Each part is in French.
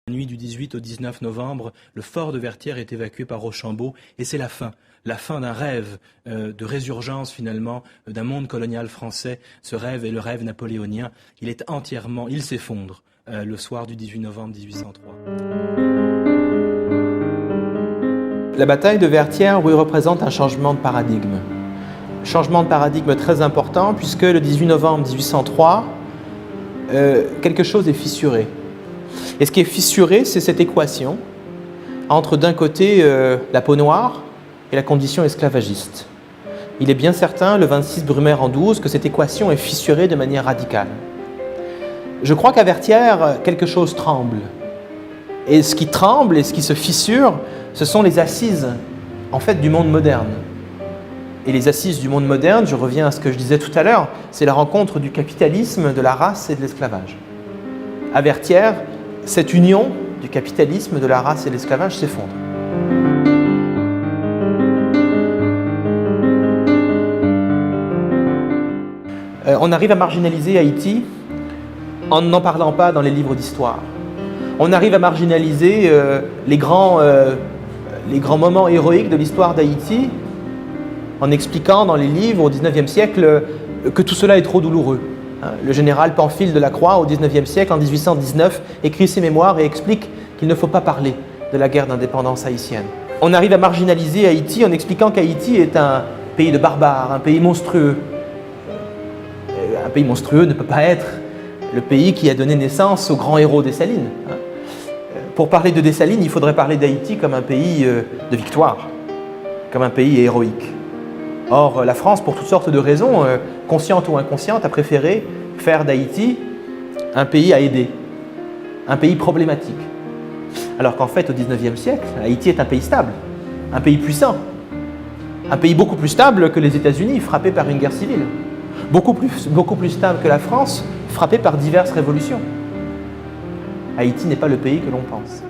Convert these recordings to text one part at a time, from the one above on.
La nuit du 18 au 19 novembre, le fort de Vertières est évacué par Rochambeau et c'est la fin d'un rêve de résurgence finalement d'un monde colonial français. Ce rêve est le rêve napoléonien. Il s'effondre le soir du 18 novembre 1803. La bataille de Vertières, oui, représente un changement de paradigme. Changement de paradigme très important puisque le 18 novembre 1803, quelque chose est fissuré. Et ce qui est fissuré, c'est cette équation entre d'un côté la peau noire et la condition esclavagiste. Il est bien certain, le 26 Brumaire en 12, que cette équation est fissurée de manière radicale. Je crois qu'à Vertières, quelque chose tremble. Et ce qui tremble et ce qui se fissure, ce sont les assises, en fait, du monde moderne. Et les assises du monde moderne, je reviens à ce que je disais tout à l'heure, c'est la rencontre du capitalisme, de la race et de l'esclavage. À Vertières, cette union du capitalisme, de la race et de l'esclavage s'effondre. On arrive à marginaliser Haïti en n'en parlant pas dans les livres d'histoire. On arrive à marginaliser les grands moments héroïques de l'histoire d'Haïti en expliquant dans les livres au XIXe siècle que tout cela est trop douloureux. Le général Pamphile de la Croix, au XIXe siècle, en 1819, écrit ses mémoires et explique qu'il ne faut pas parler de la guerre d'indépendance haïtienne. On arrive à marginaliser Haïti en expliquant qu'Haïti est un pays de barbares, un pays monstrueux. Un pays monstrueux ne peut pas être le pays qui a donné naissance aux grands héros Dessalines. Pour parler de Dessalines, il faudrait parler d'Haïti comme un pays de victoire, comme un pays héroïque. Or, la France, pour toutes sortes de raisons, conscientes ou inconscientes, a préféré faire d'Haïti un pays à aider, un pays problématique. Alors qu'en fait, au XIXe siècle, Haïti est un pays stable, un pays puissant, un pays beaucoup plus stable que les États-Unis, frappé par une guerre civile, beaucoup plus stable que la France, frappé par diverses révolutions. Haïti n'est pas le pays que l'on pense.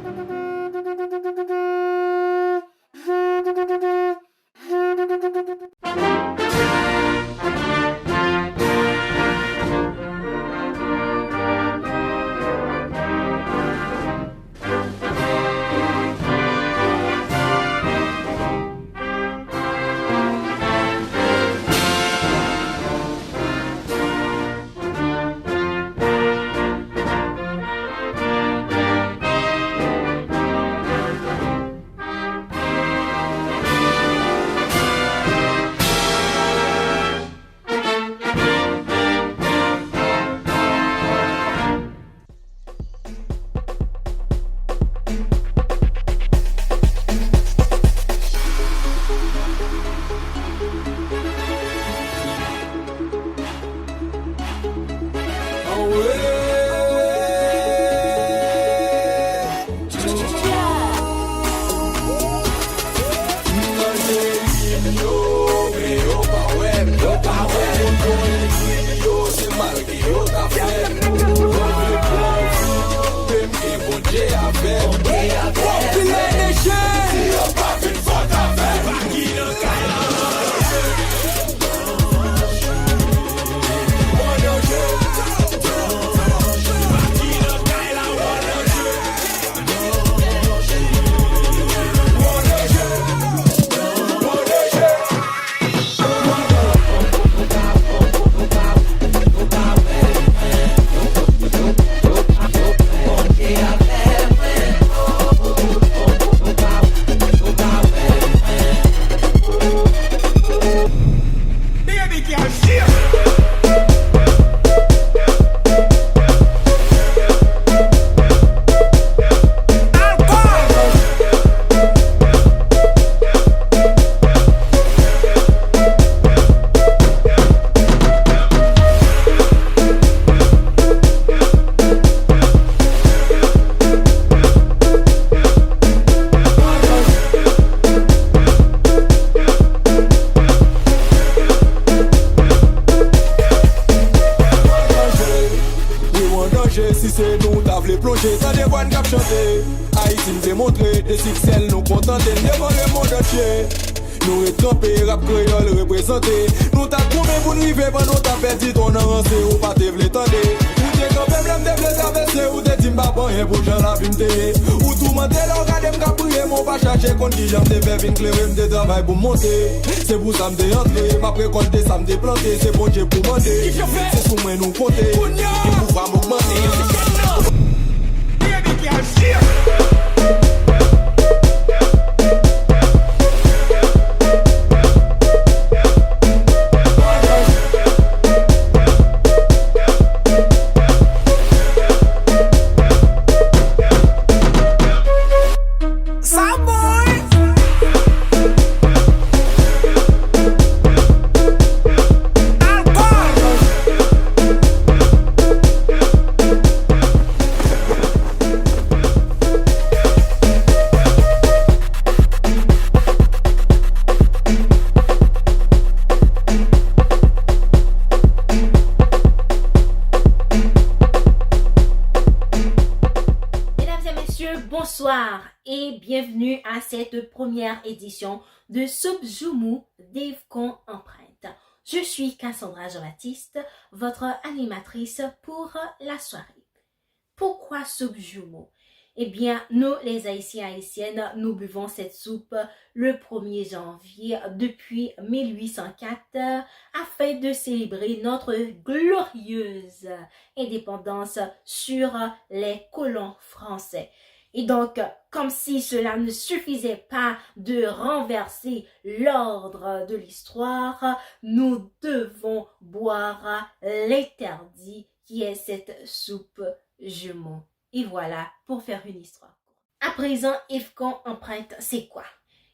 Si c'est nous t'avons les plongées, ça des bonnes cap chanter. Haïti nous démontré, des succès nous contenter devant le monde entier. Nous retrempés, rap créole représenté. Nous t'a trouvé pour nous vivre, pendant nous t'a perdu ton avancé, ou pas te vle tendre. te kampe blem de ble travese ou te tim ba panye pou jan la vim te. Ou tou mante lor gade m ka priye mon pa chache kon ki jan te fe vin kleve m te travay pou monte. Se pou sa m te entre, ma prekonte sa m te plante. Se bon Dieu pou mande, se sou mwen nou konte. Ki pou pa m'augmenter. Baby can't share. Bonsoir et bienvenue à cette première édition de Subjumu d'Yvcon Empreinte. Je suis Cassandra Jean-Baptiste, votre animatrice pour la soirée. Pourquoi Subjumu? Eh bien, nous, les Haïtiens et Haïtiennes, nous buvons cette soupe le 1er janvier depuis 1804 afin de célébrer notre glorieuse indépendance sur les colons français. Et donc, comme si cela ne suffisait pas de renverser l'ordre de l'histoire, nous devons boire l'interdit qui est cette soupe jumeau. Et voilà, pour faire une histoire. À présent, Yvcon Empreinte, c'est quoi?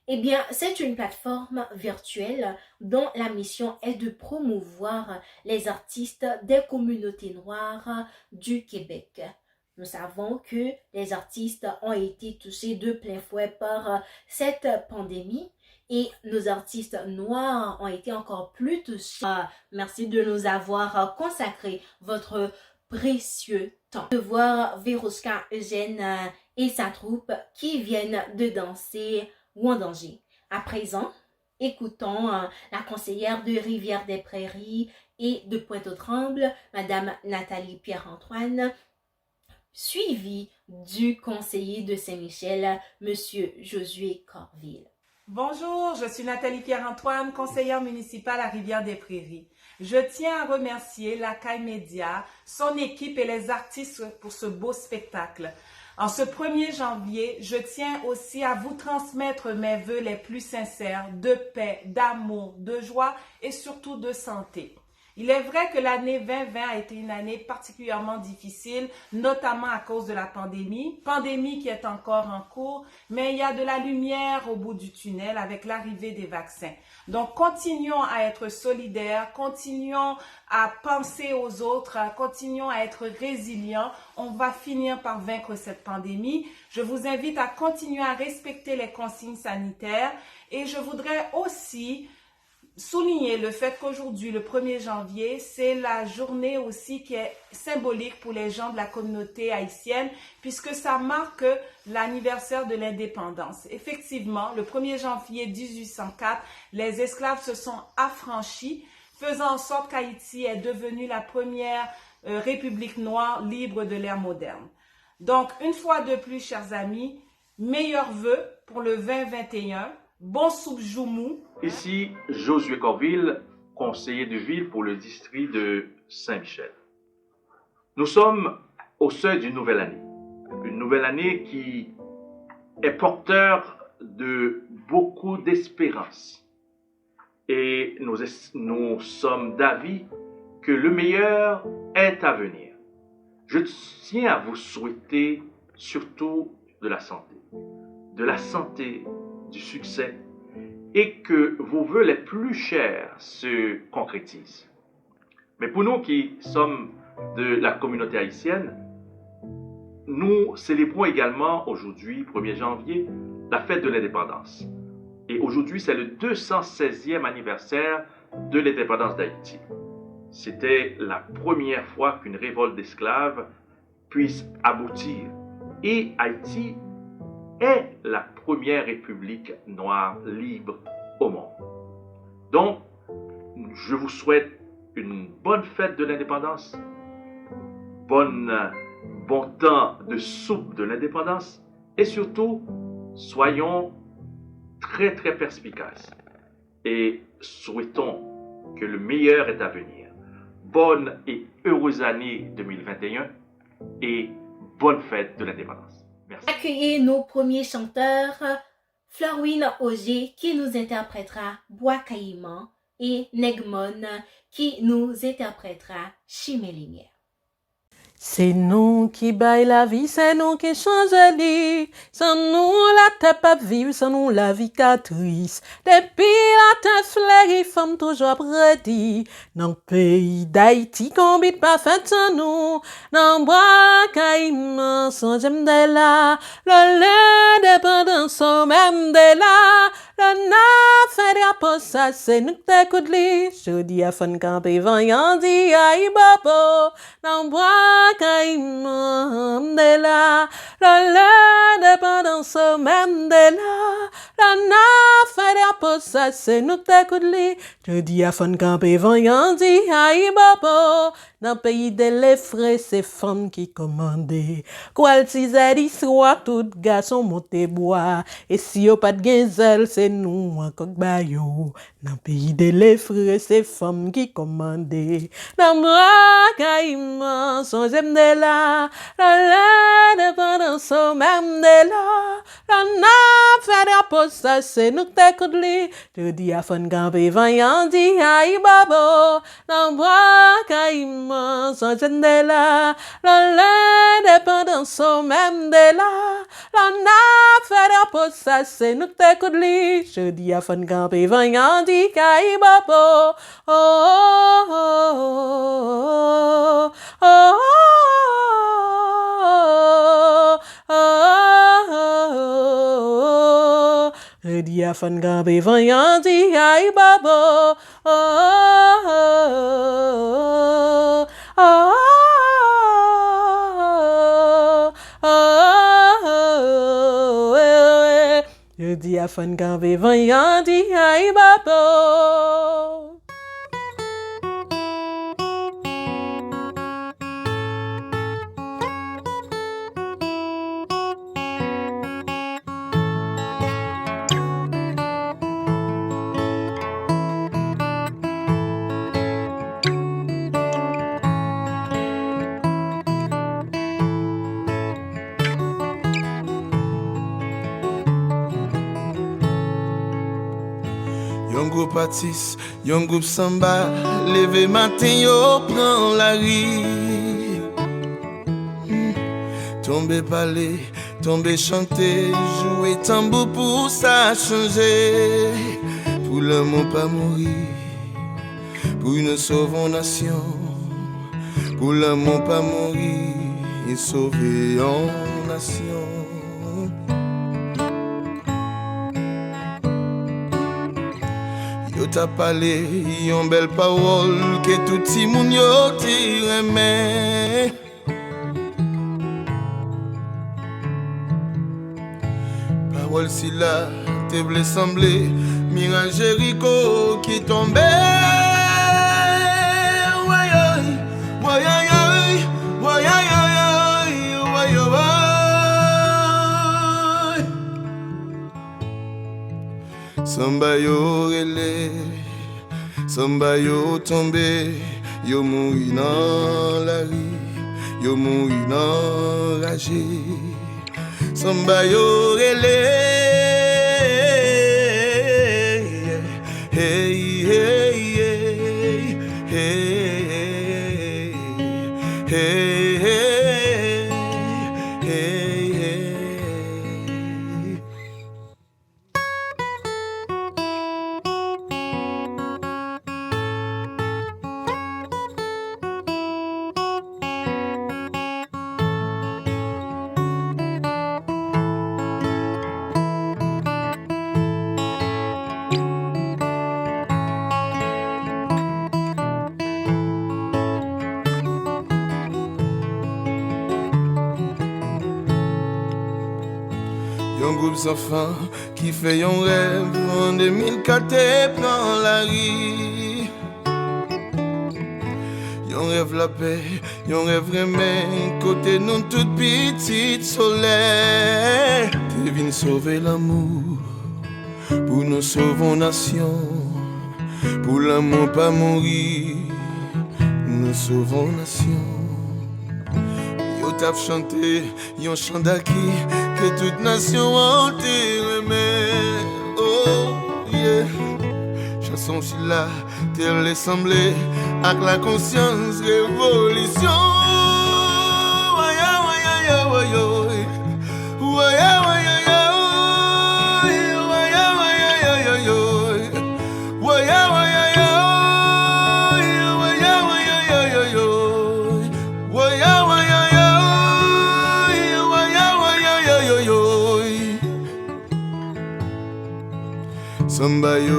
Eh bien, c'est une plateforme virtuelle dont la mission est de promouvoir les artistes des communautés noires du Québec. Nous savons que les artistes ont été touchés de plein fouet par cette pandémie et nos artistes noirs ont été encore plus touchés. Merci de nous avoir consacré votre précieux temps. De voir Verouska Eugène et sa troupe qui viennent de danser Wandanger. À présent, écoutons la conseillère de Rivière-des-Prairies et de Pointe-aux-Trembles, Madame Nathalie Pierre-Antoine, suivi du conseiller de Saint-Michel, Monsieur Josué Corville. Bonjour, je suis Nathalie Pierre-Antoine, conseillère municipale à Rivière-des-Prairies. Je tiens à remercier la CAI Média, son équipe et les artistes pour ce beau spectacle. En ce 1er janvier, je tiens aussi à vous transmettre mes vœux les plus sincères de paix, d'amour, de joie et surtout de santé. Il est vrai que l'année 2020 a été une année particulièrement difficile, notamment à cause de la pandémie qui est encore en cours, mais il y a de la lumière au bout du tunnel avec l'arrivée des vaccins. Donc, continuons à être solidaires, continuons à penser aux autres, continuons à être résilients. On va finir par vaincre cette pandémie. Je vous invite à continuer à respecter les consignes sanitaires et je voudrais aussi souligner le fait qu'aujourd'hui, le 1er janvier, c'est la journée aussi qui est symbolique pour les gens de la communauté haïtienne, puisque ça marque l'anniversaire de l'indépendance. Effectivement, le 1er janvier 1804, les esclaves se sont affranchis, faisant en sorte qu'Haïti est devenue la première république noire libre de l'ère moderne. Donc, une fois de plus, chers amis, meilleurs vœux pour le 2021. Bon Subjumu. Ici, Josué Corville, conseiller de ville pour le district de Saint-Michel. Nous sommes au seuil d'une nouvelle année. Une nouvelle année qui est porteur de beaucoup d'espérance. Et nous sommes d'avis que le meilleur est à venir. Je tiens à vous souhaiter surtout de la santé, du succès, et que vos vœux les plus chers se concrétisent. Mais pour nous qui sommes de la communauté haïtienne, nous célébrons également aujourd'hui, 1er janvier, la fête de l'indépendance. Et aujourd'hui, c'est le 216e anniversaire de l'indépendance d'Haïti. C'était la première fois qu'une révolte d'esclaves puisse aboutir. Et Haïti est la première république noire libre au monde. Donc, je vous souhaite une bonne fête de l'indépendance, bon temps de soupe de l'indépendance et surtout, soyons très très perspicaces et souhaitons que le meilleur est à venir. Bonne et heureuse année 2021 et bonne fête de l'indépendance. Merci. Accueillez nos premiers chanteurs, Florwin Auger qui nous interprétera Bois Caïman et Negmon qui nous interprétera Chimelinière. C'est nous qui baille la vie, c'est nous qui change li. Sans nous la terre pas vivre, sans nous la vie catrice. Depuis la terre fleurie, femme toujours prédit. Dans le pays d'Haïti, qu'on bite pas fait sans nous. Dans bois caïman, sans j'aime de là. L'indépendance, sans même de là. Le na fait des rapports, ça c'est nous qui t'écoute li. Je dis à fun camper, voyant dit aïe babo. Dans bois caïman de là. L'indépendance, même de là. Le na fait des rapports, ça c'est nous qui t'écoute li. Je dis à fun camper, voyant dit aïe babo. Dans le pays de l'effraie, c'est femmes qui commandent. Quoi le soit tout garçon monte bois. Et si y'a pas de gazelle, c'est nous encore bayo. Dans le pays de l'effraie, c'est femmes qui commandent. Dans moi, caïman, son j'aime de là. L'indépendance, même de là. La n'a fait de pause, ça c'est nous qui t'écoute li. Je dis à fun camper, voyant dit aïe babo. Dans moi, caïman. Sans de là, l'indépendance même de là, la n'a fait de pause, ça c'est nous t'écoute li. Je dis à fun camper, voyant dit caï babo. Oh oh oh oh oh oh. Je dis à fun camper, voyant dit caï babo. Oh oh oh. Oh, oh, oh, oh, je dis à fun camper, voyant dit aïe babo. Yon groupe artiste, yon groupe samba, levé matin yo prend la rue. Tomber parler, tomber chanter, jouer tambour pour ça changer. Pour l'amour pas mourir, pour une sauvons nation. Pour l'amour pas mourir, et sauver en nation. Yo t'a parlé, yon belle parole que tout ti moun yo ti remet. Parole si la te vle semblé, mirage Jéricho qui tombait. Samba yo relé, samba yo tombé, yo mouri dans la rue, yo mouri dans ragé. Samba yo relé, hey hey hey hey hey hey. Yon groupe d'enfants qui fait un rêve en 2004 et prend la rue. Yon rêve la paix, yon rêve remè, côté nous toute petite soleil. T'es venu sauver l'amour, pour nous sauver nation. Pour l'amour pas mourir, nous sauvons nation. Yo tap chanté, yon chant d'acquis, que toute nation entière aimait. Oh yeah. Chanson si là, terre les semblé, avec la conscience révolution. Waya waya ya wayo, waya waya ya, waya waya ya ya yo, waya waya ya, waya waya ya ya yo, waya waya ya, waya waya ya ya yo. Somebody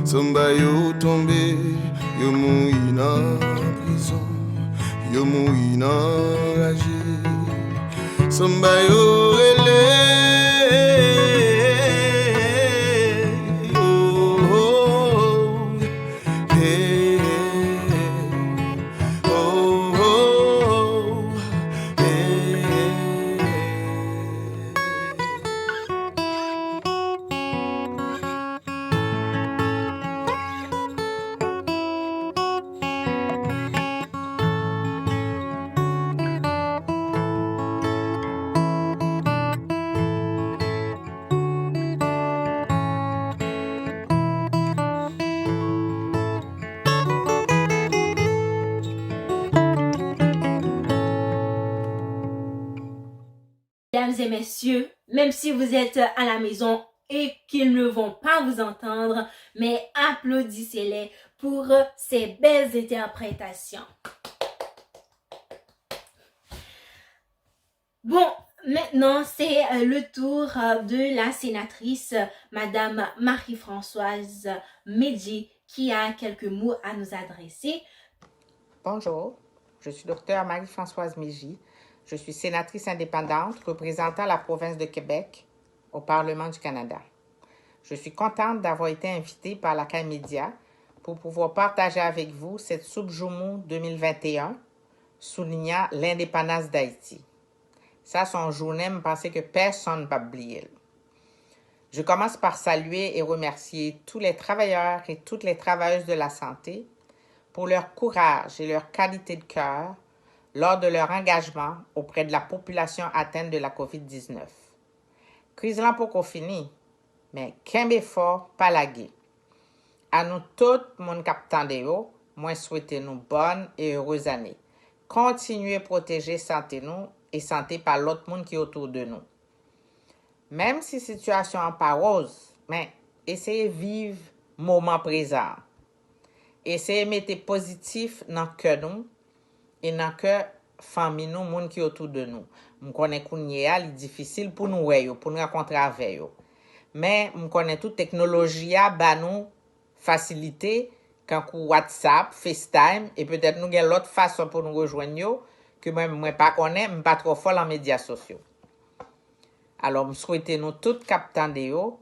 Somebody tombé, yo mouri dans prison, yo mouri enragé. Somebody relé, oh, hey, oh, hey. Mesdames et messieurs, même si vous êtes à la maison et qu'ils ne vont pas vous entendre, mais applaudissez-les pour ces belles interprétations. Bon, maintenant c'est le tour de la sénatrice, Madame Marie-Françoise Medji, qui a quelques mots à nous adresser. Bonjour, je suis Dr Marie-Françoise Medji. Je suis sénatrice indépendante représentant la province de Québec au Parlement du Canada. Je suis contente d'avoir été invitée par la CAI Média pour pouvoir partager avec vous cette soupe Joumou 2021 soulignant l'indépendance d'Haïti. Ça, son journée, me pensait que personne ne va oublier. Je commence par saluer et remercier tous les travailleurs et toutes les travailleuses de la santé pour leur courage et leur qualité de cœur lors de leur engagement auprès de la population atteinte de la COVID-19. Crise là pour qu'on finisse, mais kembe fort, pas lagué. À nous tout, mon capitaine de yo, moi souhaiter nous bonnes et heureuses années. Continuez à protéger santé nous et santé par l'autre monde qui est autour de nous. Même si la situation n'est pas rose, mais essayez de vivre le moment présent. Essayez de mettre positif dans le cœur nous et dans le cœur famille nous, monde qui est autour de nous. Je connais que c'est difficile pour nous rencontrer avec eux. Mais je connais toute technologie à nous faciliter quand WhatsApp, FaceTime et peut-être nous avons l'autre façon pour nous rejoindre que moi pas connais, je pas trop fort en médias sociaux. Alors, je souhaite nous tous captants de yo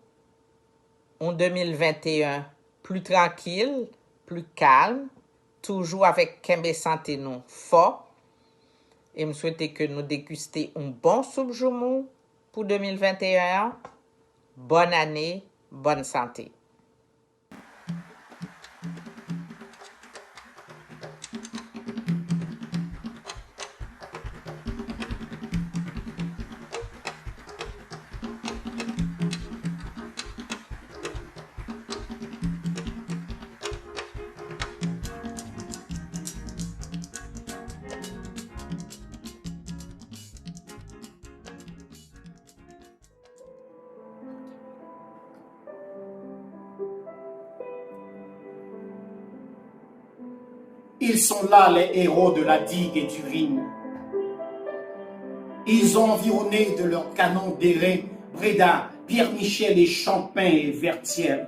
en 2021 plus tranquille, plus calme, toujours avec Kembe santé nous fort. Et je souhaite que nous dégustions un bon soupe Joumou pour 2021. Bonne année, bonne santé. Ils sont là, les héros de la digue et du Rhin. Ils ont environné de leurs canons d'airain Bréda, Pierre-Michel et Champin et Vertières.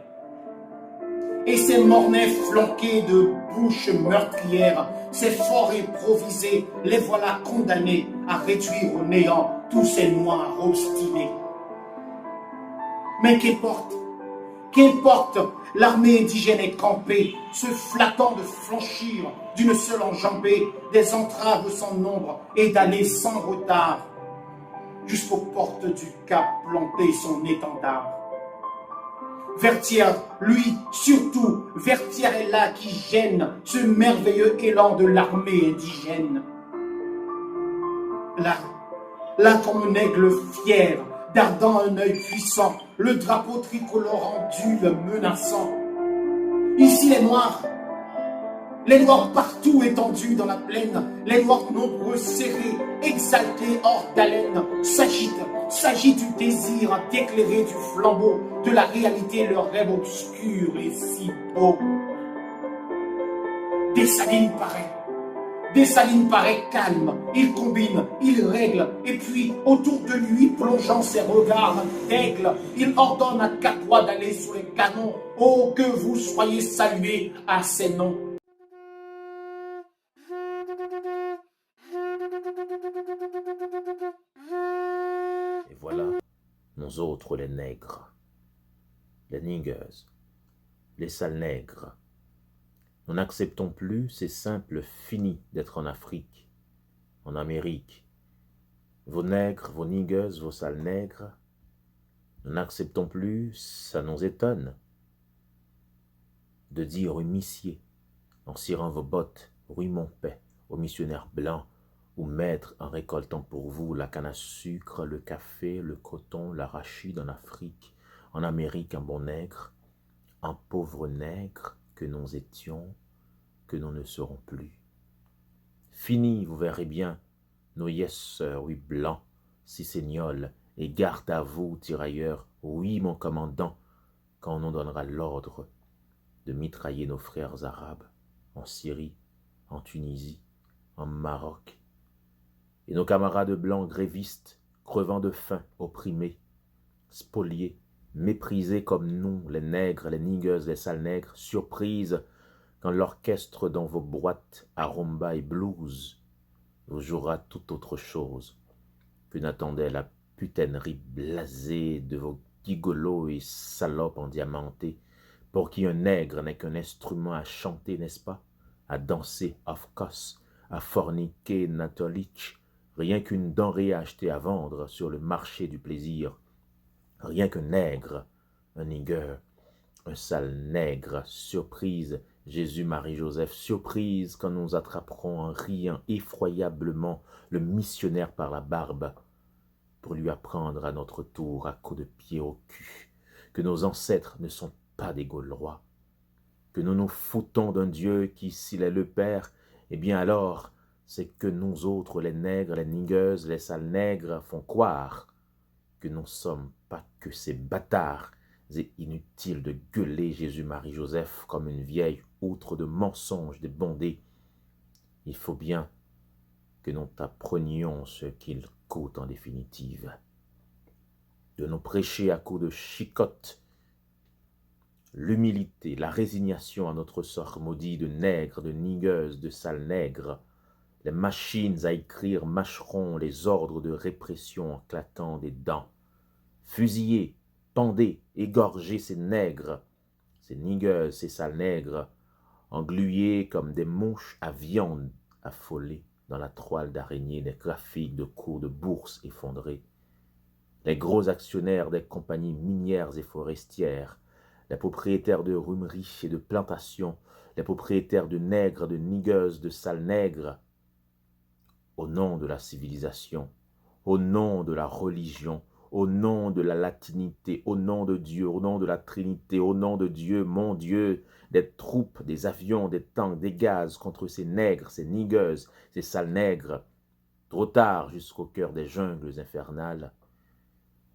Et ces mornais flanqués de bouches meurtrières, ces forts improvisés, les voilà condamnés à réduire au néant tous ces noirs obstinés. Mais qu'importe, Qu'importe, l'armée indigène est campée, se flattant de flanchir d'une seule enjambée, des entraves sans nombre et d'aller sans retard, jusqu'aux portes du Cap planter son étendard. Vertière, lui, surtout, Vertière est là qui gêne ce merveilleux élan de l'armée indigène. Là comme un aigle fier, dardant un œil puissant, le drapeau tricolore ondule menaçant. Ici les noirs partout étendus dans la plaine, les noirs nombreux serrés, exaltés hors d'haleine, s'agitent du désir d'éclairer du flambeau de la réalité leur rêve obscur et si beau. Dessalines paraît calme, il combine, il règle, et puis autour de lui, plongeant ses regards d'aigle, il ordonne à 4 voix d'aller sous les canons. Oh, que vous soyez salués à ces noms. Et voilà, nous autres les nègres, les niggers, les sales nègres. Nous n'acceptons plus ces simples finis d'être en Afrique, en Amérique. Vos nègres, vos niggers, vos sales nègres, nous n'acceptons plus, ça nous étonne, de dire aux missiers, en cirant vos bottes, rue Montpaix, aux missionnaires blancs, ou maîtres en récoltant pour vous la canne à sucre, le café, le coton, l'arachide en Afrique, en Amérique un bon nègre, un pauvre nègre, que nous étions, que nous ne serons plus. Fini, vous verrez bien, nos yesseurs, oui blancs, cicégnols, et garde à vous, tirailleurs, oui mon commandant, quand on nous donnera l'ordre de mitrailler nos frères arabes en Syrie, en Tunisie, en Maroc, et nos camarades blancs grévistes, crevant de faim, opprimés, spoliés, méprisés comme nous, les nègres, les niggers, les sales nègres, surprises quand l'orchestre dans vos boîtes à rumba et blues vous jouera tout autre chose que n'attendait la putainerie blasée de vos gigolos et salopes endiamantés, pour qui un nègre n'est qu'un instrument à chanter, n'est-ce pas, à danser, of course, à forniquer, Natolich, rien qu'une denrée à acheter à vendre sur le marché du plaisir. Rien qu'un nègre, un nigger, un sale nègre, surprise, Jésus, Marie, Joseph, surprise quand nous attraperons en riant effroyablement le missionnaire par la barbe pour lui apprendre à notre tour à coups de pied au cul que nos ancêtres ne sont pas des Gaulois, que nous nous foutons d'un Dieu qui, s'il est le Père, eh bien alors, c'est que nous autres, les nègres, les niggers, les sales nègres, font croire que nous ne sommes pas que ces bâtards et inutiles de gueuler Jésus, Marie, Joseph comme une vieille outre de mensonges, de bondés. Il faut bien que nous t'apprenions ce qu'il coûte en définitive. De nous prêcher à coups de chicotte l'humilité, la résignation à notre sort maudit de nègres, de nigueuses, de sales nègres. Les machines à écrire mâcheront les ordres de répression en claquant des dents. Fusillez, pendez, égorgez ces nègres, ces nigueuses, ces sales nègres, englués comme des mouches à viande affolées dans la toile d'araignée des graphiques de cours de bourse effondrés. Les gros actionnaires des compagnies minières et forestières, les propriétaires de rumeries et de plantations, les propriétaires de nègres, de nigueuses, de sales nègres, au nom de la civilisation, au nom de la religion, au nom de la latinité, au nom de Dieu, au nom de la Trinité, au nom de Dieu, mon Dieu, des troupes, des avions, des tanks, des gaz contre ces nègres, ces nigueuses, ces sales nègres, trop tard jusqu'au cœur des jungles infernales,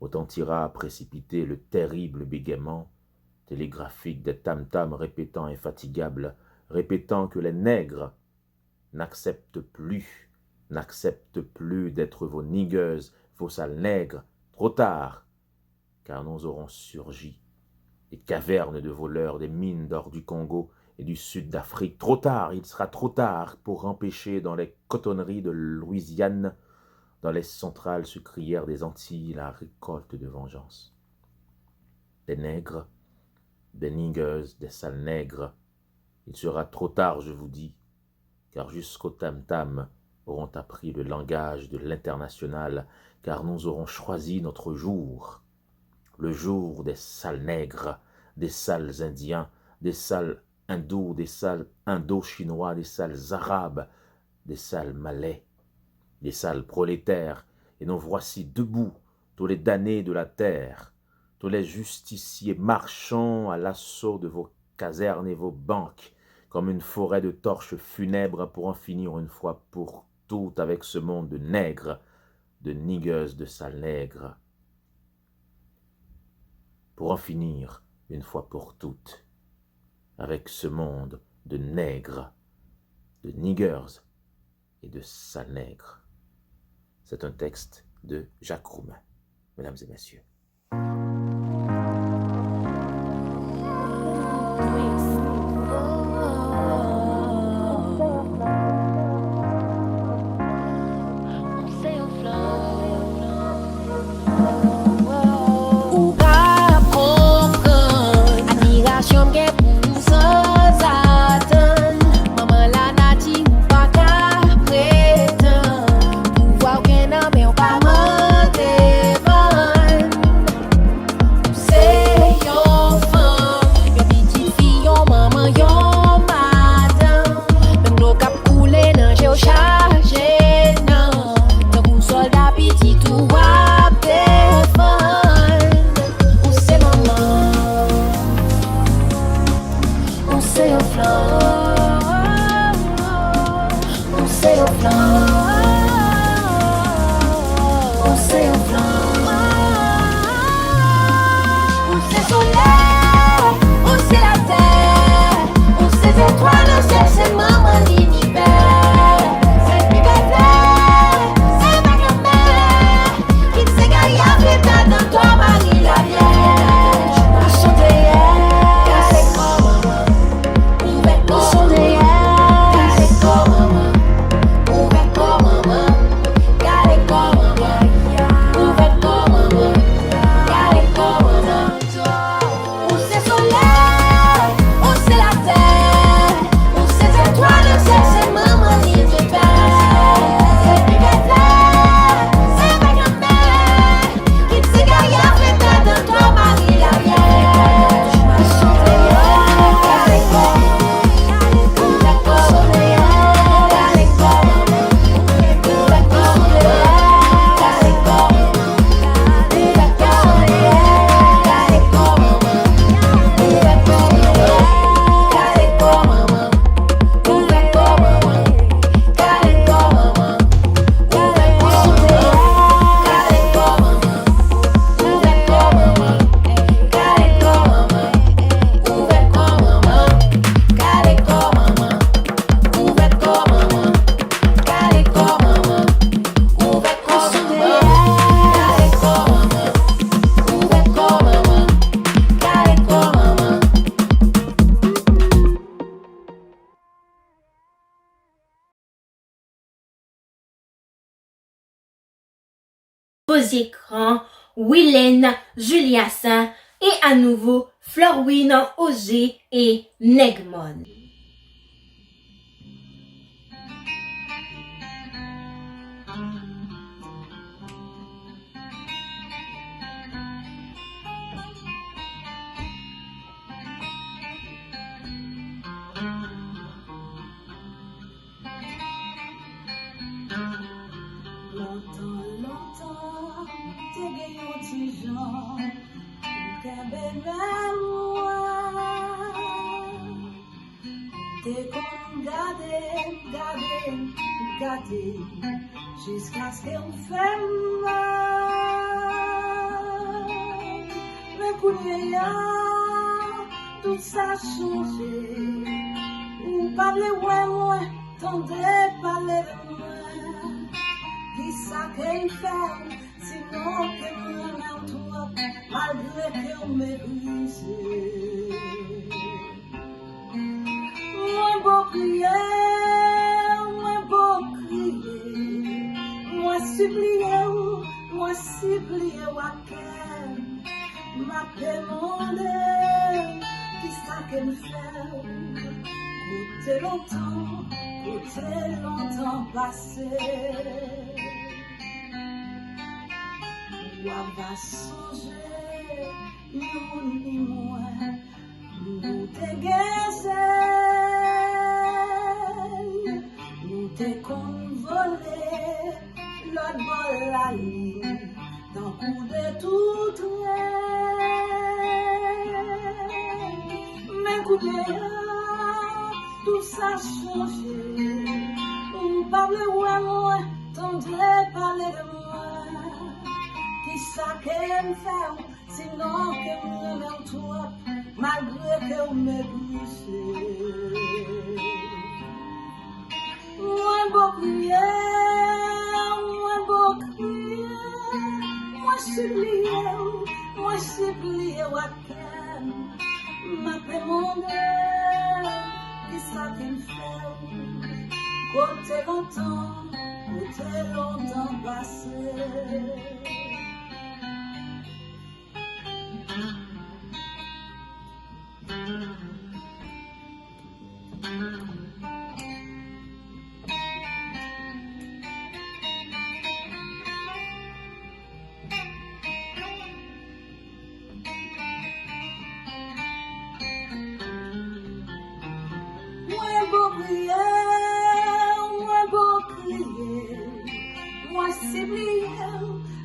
retentira précipiter le terrible bégaiement télégraphique des tam-tams répétant infatigables, répétant que les nègres n'acceptent plus d'être vos nigueuses, vos sales nègres, trop tard, car nous aurons surgi des cavernes de voleurs, des mines d'or du Congo et du sud d'Afrique. Trop tard, il sera trop tard pour empêcher dans les cotonneries de Louisiane, dans les centrales sucrières des Antilles, la récolte de vengeance. Les nègres, des niggers, des sales nègres. Il sera trop tard, je vous dis, car jusqu'au tam-tam auront appris le langage de l'international, car nous aurons choisi notre jour, le jour des sales nègres, des sales indiens, des sales hindous, des sales indo-chinois, des sales arabes, des sales malais, des sales prolétaires, et nous voici debout, tous les damnés de la terre, tous les justiciers marchant à l'assaut de vos casernes et vos banques, comme une forêt de torches funèbres pour en finir une fois pour toutes avec ce monde de nègres, de nigueuses, de sales nègres. Pour en finir une fois pour toutes avec ce monde de nègres, de niggers et de sales nègres. C'est un texte de Jacques Roumain, mesdames et messieurs. Vos écrans, Willen Juliassin et à nouveau Florwin Auger et Negmon. Jusqu'à ce qu'on fait mal. Mais pour tout ça changé. Ou parler moi, tendez parler de moi. Qui ça qu'il fait, sinon que moi en toi, malgré qu'on me brise. Moi beau crier, moi supplier à quel m'a demandé qui ça qu'elle fait, côté longtemps passé. Ou va changer, nous ni moins, nous te gazelles, nous te convolés, l'autre bol la ligne, dans coup de tout mais écoutez, tout ça changé, on parle ouais moi, tendez parler de moi, qui ça qu'elle fait, sinon que me même toi, malgré que on me brisé. Moi beau prière, moi supplie, wakem, ma demande, qui ça qu'elle fait, côté longtemps passé.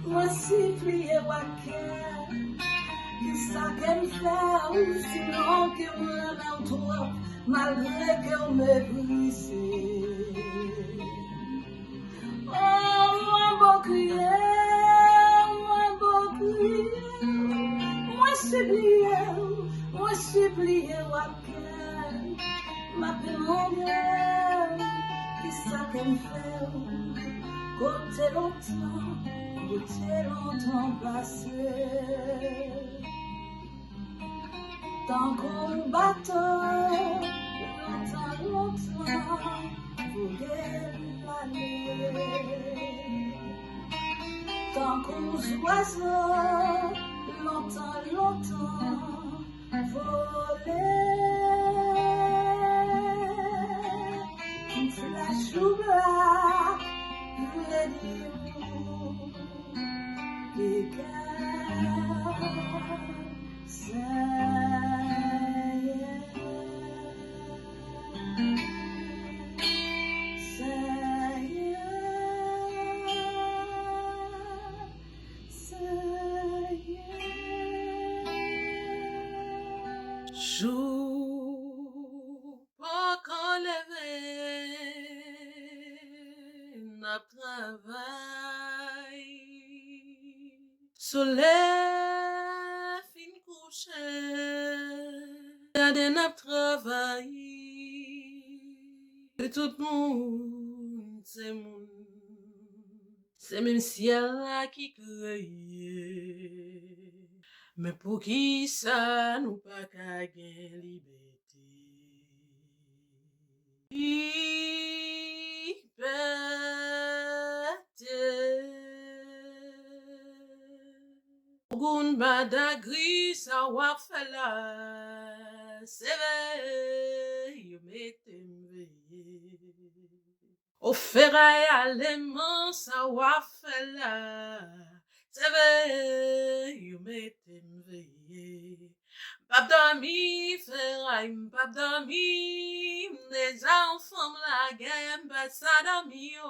Moi supplier wakem, qui ça qu'elle fait, ou sinon que moi même toi, malgré qu'on me brise. Oh, moi beau crier, moi supplier wakem, ma demande, qui ça qu'elle fait, côté longtemps passé, tant qu'on bateau, longtemps, vous aller, tant qu'on oiseau, longtemps, voler, toute la choubla, voulait dire. Jour pas qu'on levé, n'a travail. Soleil fin couché, gade n'a travail. Et tout le monde, c'est même ciel là qui crée. Mais pour qui ça nous pas qu'à gagner liberté? Liberté. Gun badagri sa wafela, seve yo metem veye. O feray allemand sa wafela, seve yo metem veye. Pap dormi, feray pap dormi, les enfants la game pas dormi yo.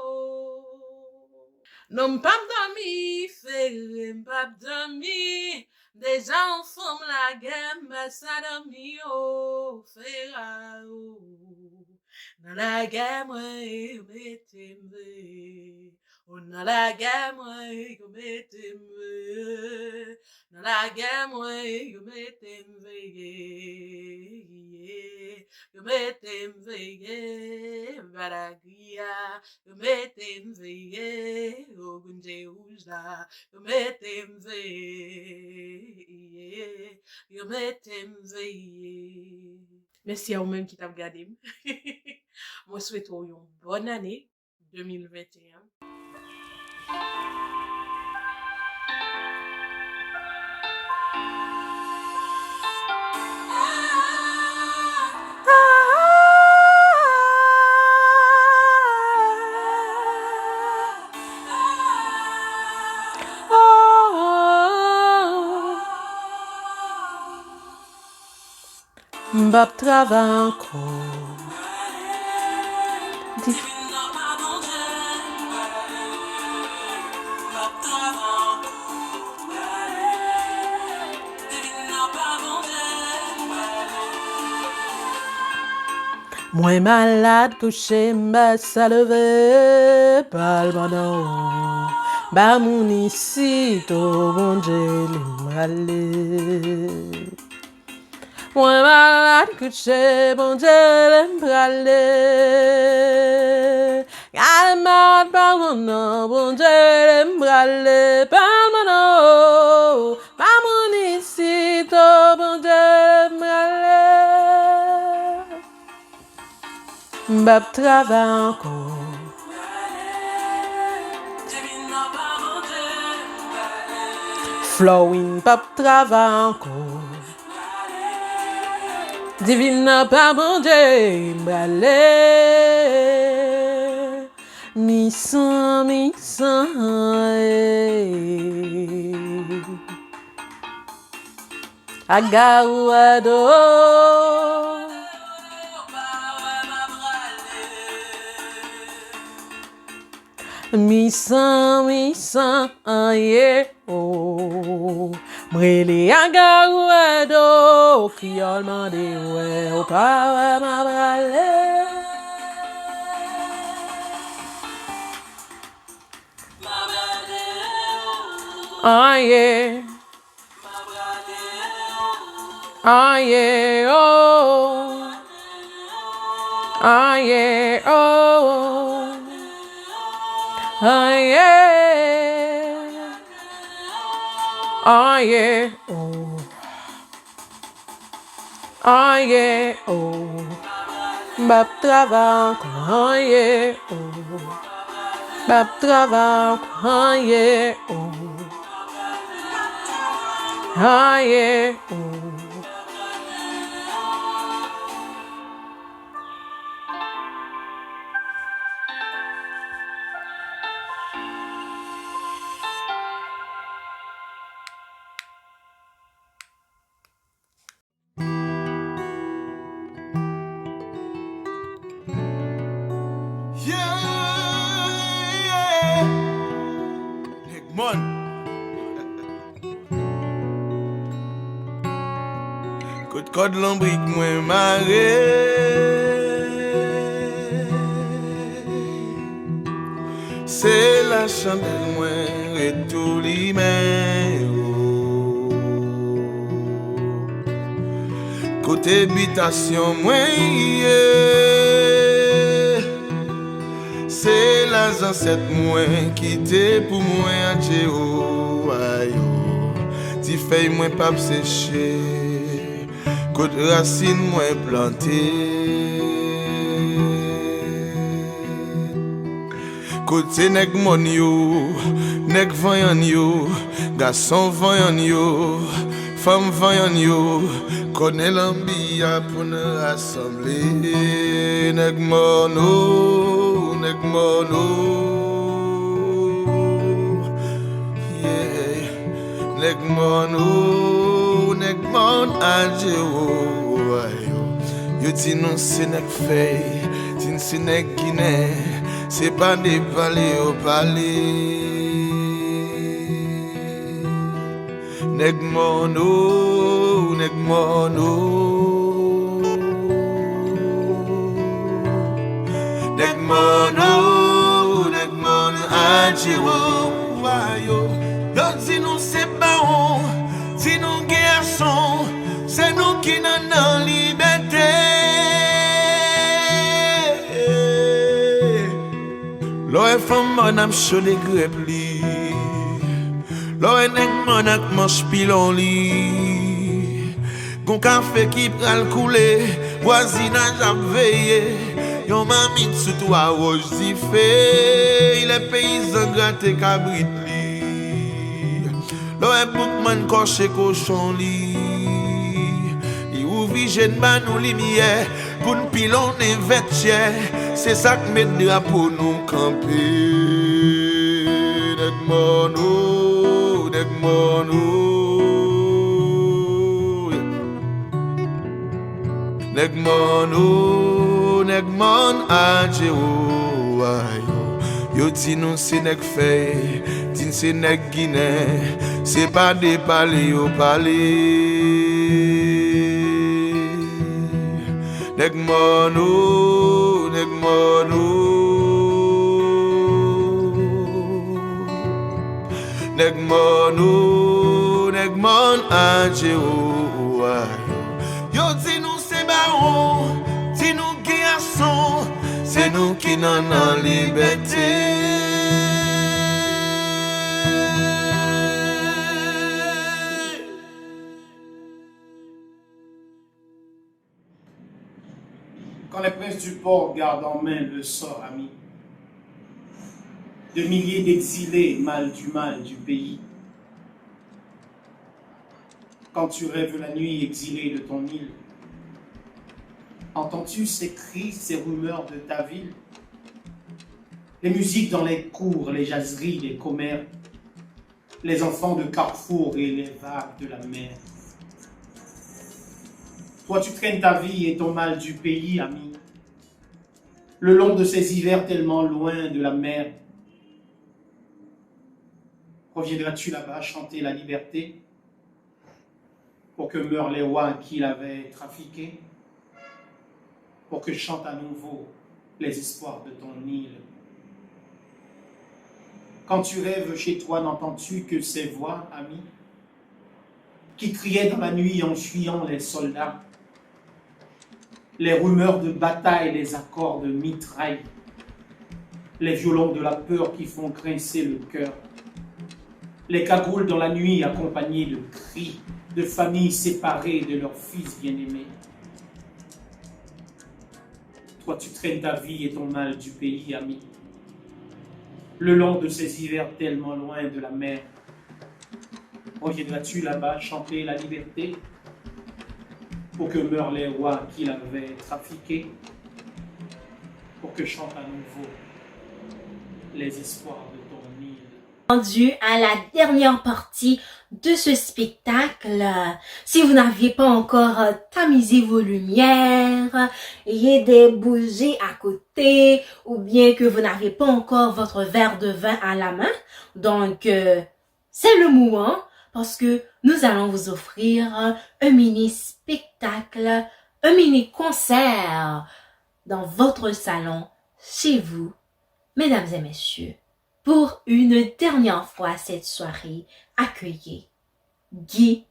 Non pap dormi, feray pap dormi, des enfants la game pas dormi yo, feray yo. Dans la game, yo metem veye. On a la gamme, yo metem veye. Dans la gamme, yo metem veye. Yo metem veye. Badagria, yo metem veye. Ogunje oujda, yo metem veye. Yo metem veye. Merci à vous-même qui t'a regardé. Moi, souhaite une bonne année 2021. m'bap travail encore. Moi malade couché m'a levé pas le bonheur. Ba mon ici to bon Dieu m'aller. Moi malade couché bon Dieu m'aller. Calme pas mon bon Dieu m'aller pas mon ba mon ici to bon Dieu m'aller. M'bap travail encore. Flowing pap travail encore. Divine pas bon Dieu m'aller. Mi sang Agaouado. Mi sang, yeah, oh. M'rele agaouado, kriol mande ouais, au pa ma brale. Ah, yeah. Ah, yeah, oh. Ah, yeah, oh. Ah, yeah. Ah, yeah, oh. Ah, yeah, oh. M'bap travail encore, ah, yeah, oh. M'bap travail encore, ah, yeah, oh. Ah, yeah, oh. Côte code l'ombrique moins maré. C'est la chandelle moins retourli mais côté habitation moins c'est la ancêtre moins quitté pour moi à Jéhovah ayo ti feuille moins pas séché côté racine moins planté côté nèg mon yo nèg voyan yo garçon voyan yo femme voyan yo connaît l'ambia pour nous rassembler nèg mono yeah nèg mon adjo yo ti non c'est nèg fay ti c'est nèg Guinée c'est pas des palais au palais nèg mono nèg mono adjo yo si nous c'est baron si nous garçons c'est nous qui n'en liberté l'oeil femme mon âme chaud des grèves li l'oeil nèg mon ak manche pilon li gon café qui pral couler voisinage a veiller yon mamine sous toi roche si fait il est paysan gratte cabrit li l'oeil boukman coche cochon li il ouvri jeune ban nous lumière pour nous pilon vêtier c'est ça que met drapeau nous camper nèg mono neg mon adje ou ayo. Yo di nou se neg fey, din se neg Guinée, se pa de pale yo pale. Neg mon neg mon adje ou ayo. Yo di nou se baron, di nou garçon, c'est nous qui n'en en liberté. Quand les princes du port gardent en main le sort ami de milliers d'exilés mal du pays, quand tu rêves la nuit exilé de ton île, entends-tu ces cris, ces rumeurs de ta ville? Les musiques dans les cours, les jaseries, les commères, les enfants de Carrefour et les vagues de la mer. Toi, tu traînes ta vie et ton mal du pays, ami, le long de ces hivers tellement loin de la mer. Reviendras-tu là-bas chanter la liberté pour que meurent les rois qui l'avaient trafiqué? Pour que chante à nouveau les espoirs de ton île. Quand tu rêves chez toi, n'entends-tu que ces voix, amis, qui criaient dans la nuit en fuyant les soldats, les rumeurs de bataille, les accords de mitraille, les violons de la peur qui font grincer le cœur, les cagoules dans la nuit accompagnés de cris de familles séparées de leurs fils bien-aimés. Toi, tu traînes ta vie et ton mal du pays, ami, le long de ces hivers tellement loin de la mer. Reviendras-tu là-bas chanter la liberté pour que meurent les rois qui l'avaient trafiqué, pour que chante à nouveau les espoirs de ton île. Rendu à la dernière partie de ce spectacle. Si vous n'aviez pas encore tamisé vos lumières, ayez des bougies à côté, ou bien que vous n'avez pas encore votre verre de vin à la main, donc c'est le moment parce que nous allons vous offrir un mini spectacle, un mini concert dans votre salon, chez vous, mesdames et messieurs. Pour une dernière fois cette soirée, accueillez Guy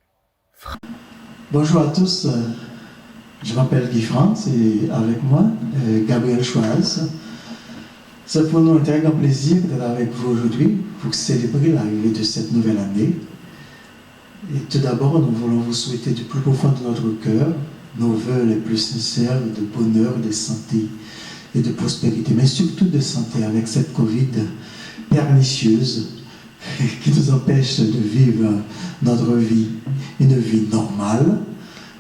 France. Bonjour à tous, je m'appelle Guy France et avec moi Gabriel Schwartz. C'est pour nous un très grand plaisir d'être avec vous aujourd'hui pour célébrer l'arrivée de cette nouvelle année. Et tout d'abord, nous voulons vous souhaiter du plus profond de notre cœur nos vœux les plus sincères de bonheur, de santé et de prospérité, mais surtout de santé avec cette Covid pernicieuse qui nous empêche de vivre notre vie, une vie normale.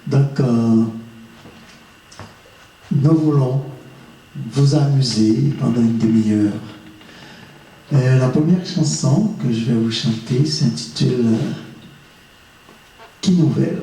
Donc, nous voulons vous amuser pendant une demi-heure. La première chanson que je vais vous chanter s'intitule Qui Nouvelle.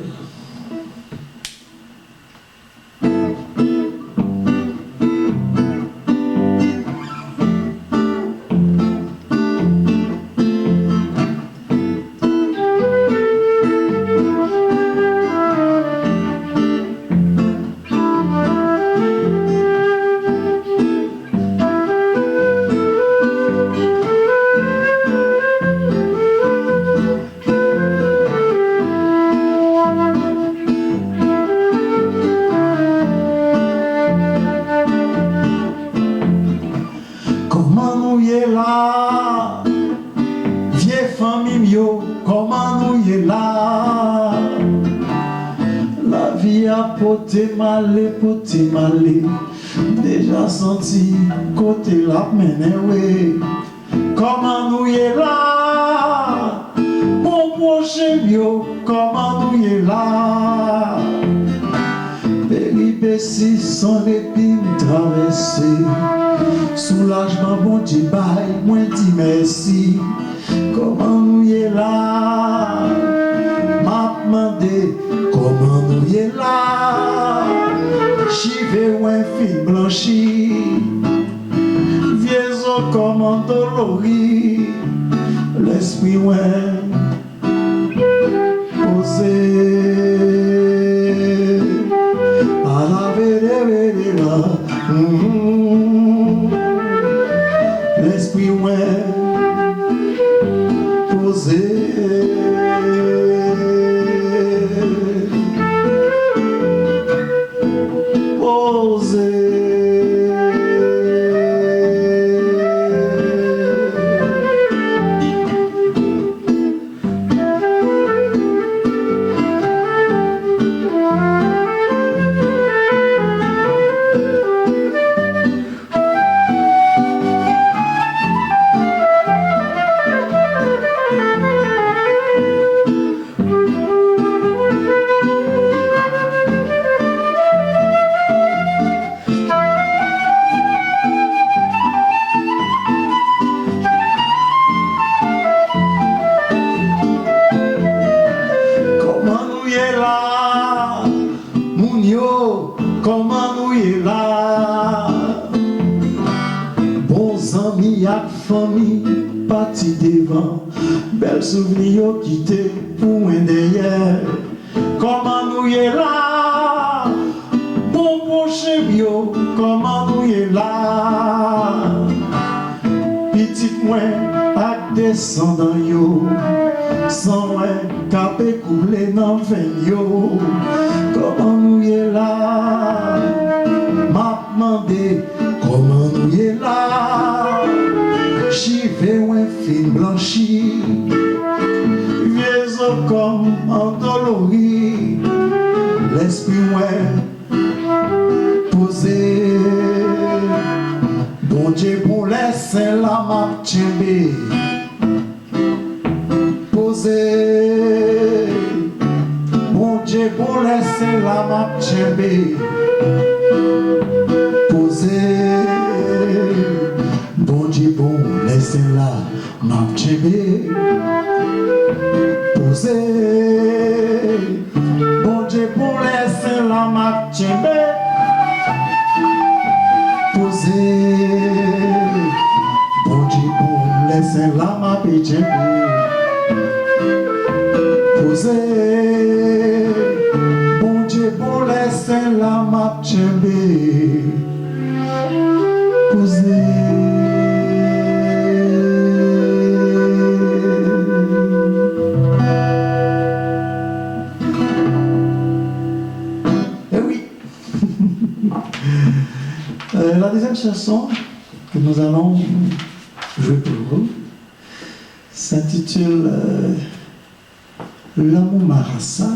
Déjà senti côté la mené, comment nous y est là, bon prochain mieux, comment nous y est là, péripéties sans épine traversée, soulagement bon Dieu bail, moins dit merci, comment nous y est là, m'a demandé comment nous y est là. Chivé ou un fil blanchi, vieux os comme endolori, l'esprit ou posé. À la védéla, l'esprit ou posé. Famille parti devant, bel souvenir quitté pour un derrière. Comment nous y est là, bon prochain bio, comment nous y est là. Petit moins à descendant yo, sans moins capé coulé dans veine yo. Comment nous y est là, m'a demandé comment nous y est là. Chivé ou un fil blanchi, vieux os comme endolori, l'esprit ou posé. Bon Dieu pour laisser la map tchembe posé. Bon Dieu pour laisser la map tchembe posé. Bon Dieu bon laissez la map tchembe posé. Bon Dieu bon laissez la map tchembe posé. Bon Dieu bon laissez la map tchembe posé. Bon Dieu bon laissez la map tchembe posé. La deuxième chanson que nous allons jouer pour vous s'intitule L'amour Marassa.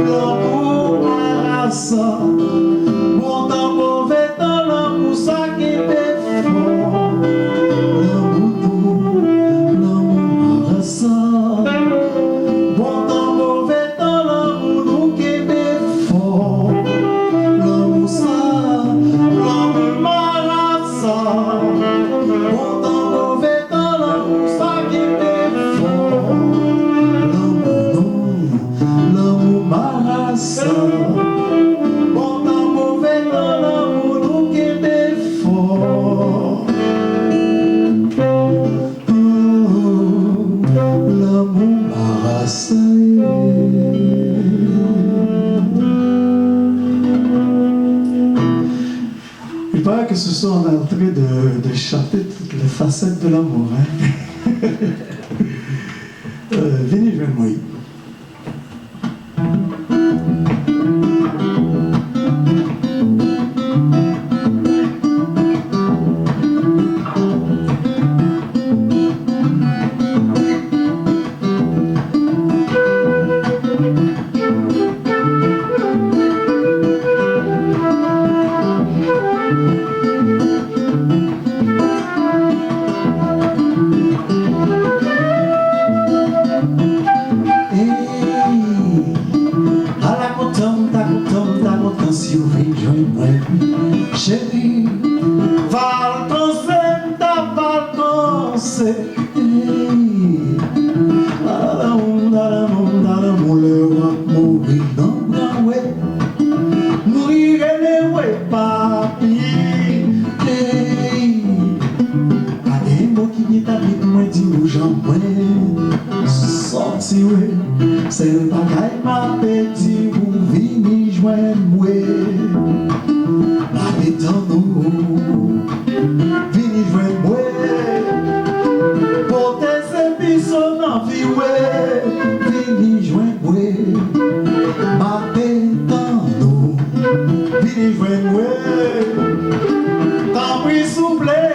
l'amour m'arrasa. Bon temps, mauvais temps, l'amour ça qui fait fort. L'amour doux, l'amour m'arrasa. Bon temps, mauvais temps, l'amour nous qui fait fort. L'amour ça, l'amour m'arrasa. Bon temps, mauvais temps, l'amour ça qui fait fort. L'amour m'arrasa. Bon temps, mauvais temps, l'amour nous qui fait fort. L'amour m'arrasa. Il paraît que ce soir on est en train de chanter toutes les facettes de l'amour. Hein? Venez, je vais me mouiller. Si vous rejoignez chérie, vacances, ta vacances. Le roi mourir dans le ouais, mourir le ouais, papi. Allez, moi qui vient t'habiter, moi dis aux gens, ouais, sorti ouais, c'est le bagaille, ma petit, vous venez joindre moi. La vie dans nous, venez joindre moi. Pour tes services, on en vit, ouais, venez joindre moi. Ma vie dans nous, venez joindre moi. T'en prie, soufflez.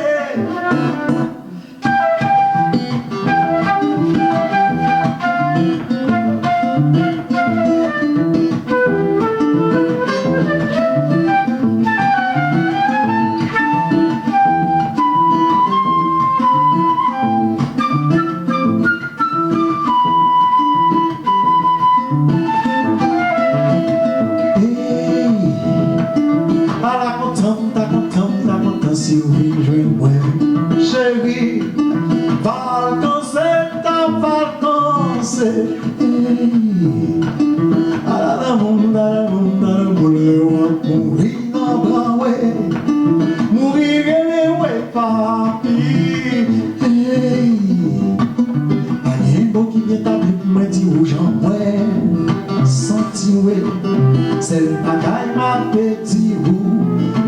Si oui, je moi, chérie, vacances, ta vacances. Mourir dans bras, ouais, mourir, ouais, papi. Allez, beau qui vient t'habiter, moi, dis aux gens, ouais, senti, ouais, c'est le bagaille, ma petit roux,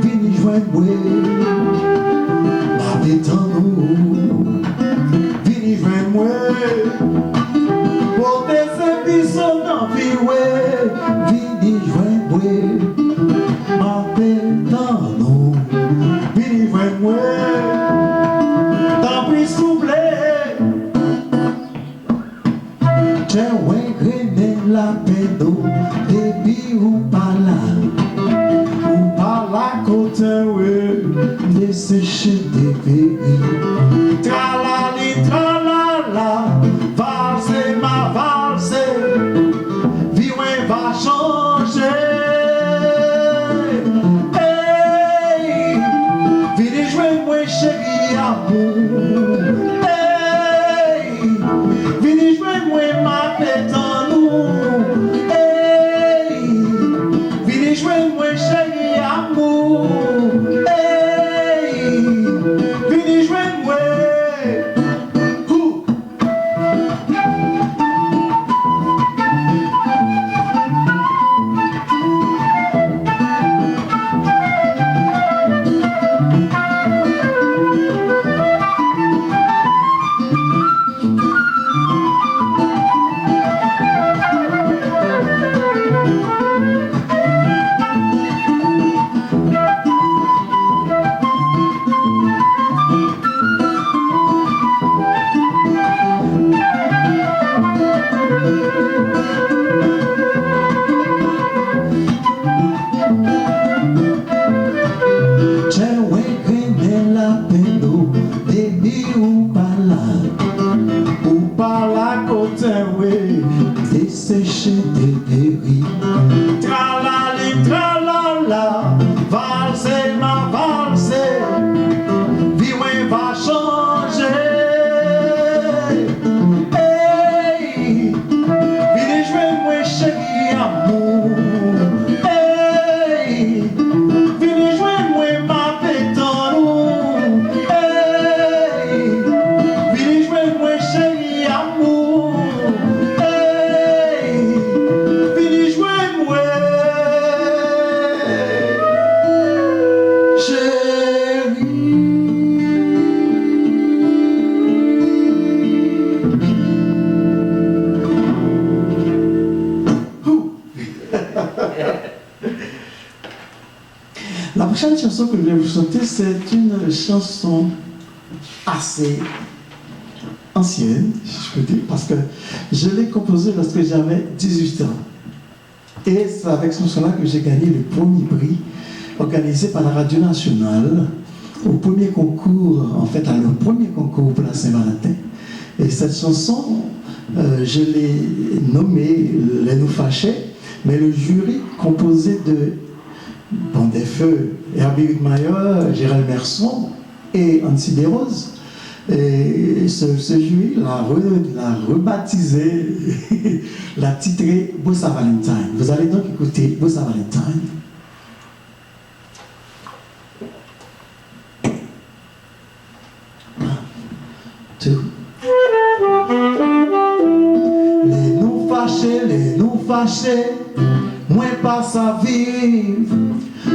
venez joindre, ouais. La vie dans nous, venez joindre moi. Pour tes services, on en vit, ouais, venez joindre moi. Ma vie dans nous, venez joindre moi. T'en prie, soufflez. J'ai ouais, grené la peine, depuis ou pas là. Ou par la côte, ouais, dessécher des pays. Tralali, tralala, valse, ma valse, vie va changer. Hey, venez jouer, moi, chérie, amour. Hey, venez jouer, moi, ma pète en nous. Hey, venez jouer, moi, chérie, amour. Hey, venez jouer, moi. boutin, oui, desséché des péris. Tralali, tralala, valser ma valser, vie va changer. Hey, venez jouer moi chéri amour. Hey, venez jouer moi ma pétane. Hey, venez jouer moi chéri amour. Hey, venez jouer moi chéri. La prochaine chanson que je vais vous chanter, c'est une chanson assez ancienne, si je peux dire, parce que je l'ai composée lorsque j'avais 18 ans. Et c'est avec ce chanson-là que j'ai gagné le premier prix organisé par la Radio Nationale au premier concours, en fait, à le premier concours pour la Saint-Valentin. Et cette chanson, je l'ai nommée Les Nous Fâchés, mais le jury composé de des Feux, Herbie Wittmeyer, Gérald Merson et Ancy Desroses. Et ce jury l'a rebaptisé, l'a titré Bossa Valentine. Vous allez donc écouter Bossa Valentine. Les nous fâchés, moins pas sa vivre,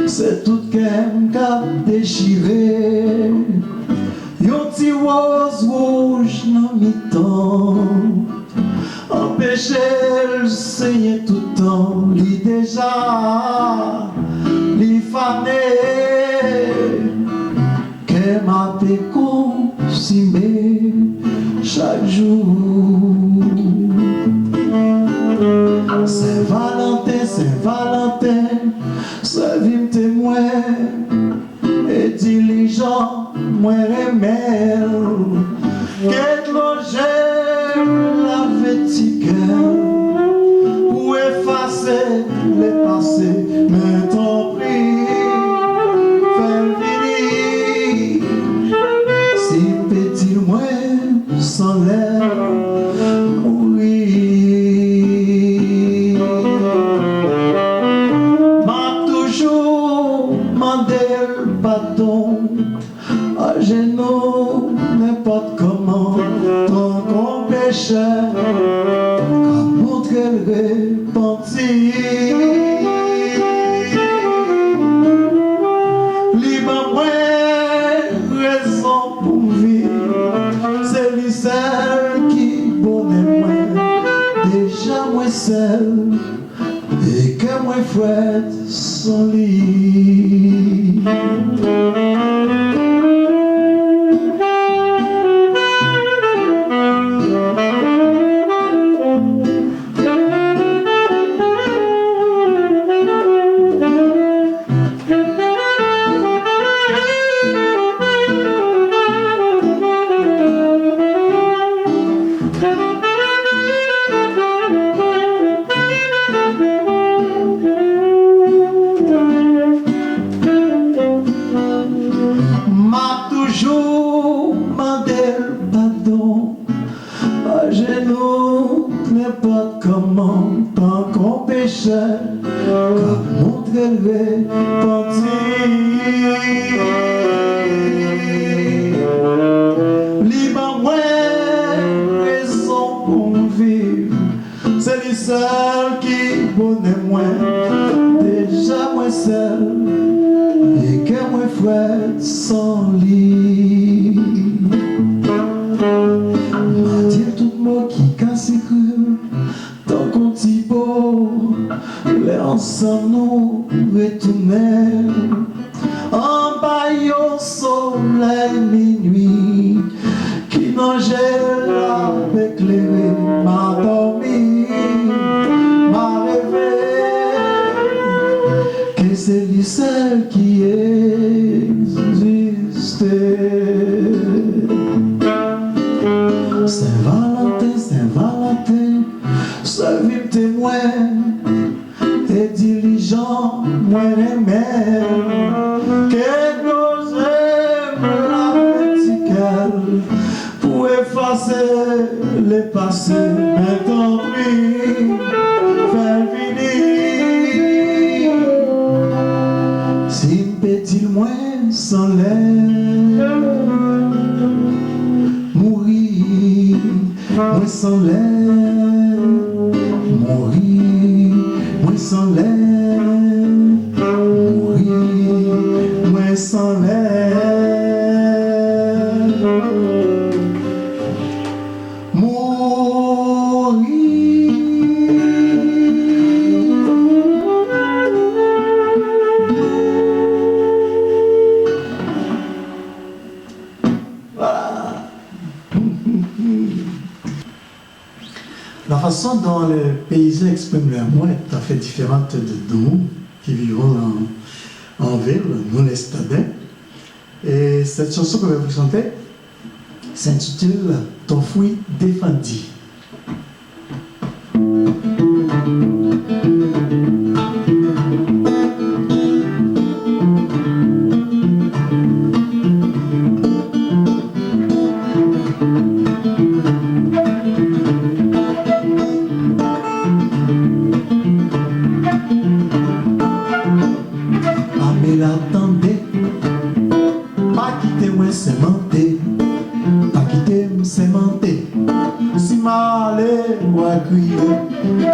c'est tout qu'un cap déchiré. Yon ti rose rouge dans mi-temps, empêcher le saigner tout le temps, li déjà, li fané, qu'elle m'a déconsimé chaque jour. Saint-Valentin, ça vit témoin et diligent, moi remède. Qu'est-ce que j'aime la vétique pour effacer les passés, mais tant pis, fais venir. Si petit moi sans l'air, n'importe comment, tant qu'on péchait, comme montrer le repentir. Libre moins raison pour vivre, c'est lui seul qui bonnet moins, déjà moins seul, et que moins fouette son lit. Saint-Valentin, moi, et diligent, moi aimé, que n'ose la petite gueule, pour effacer les passés, mais tant pis, faire venir. Si petit moins sans l'air, mourir, moins sans l'air, mourir, moins sans l'air, mourir, moins sans l'air. La façon dont les paysans expriment leur amour est tout à fait différente de nous qui vivons en ville, nous les stadins. Et cette chanson que je vais vous chanter s'intitule « Ton fruit défendu ».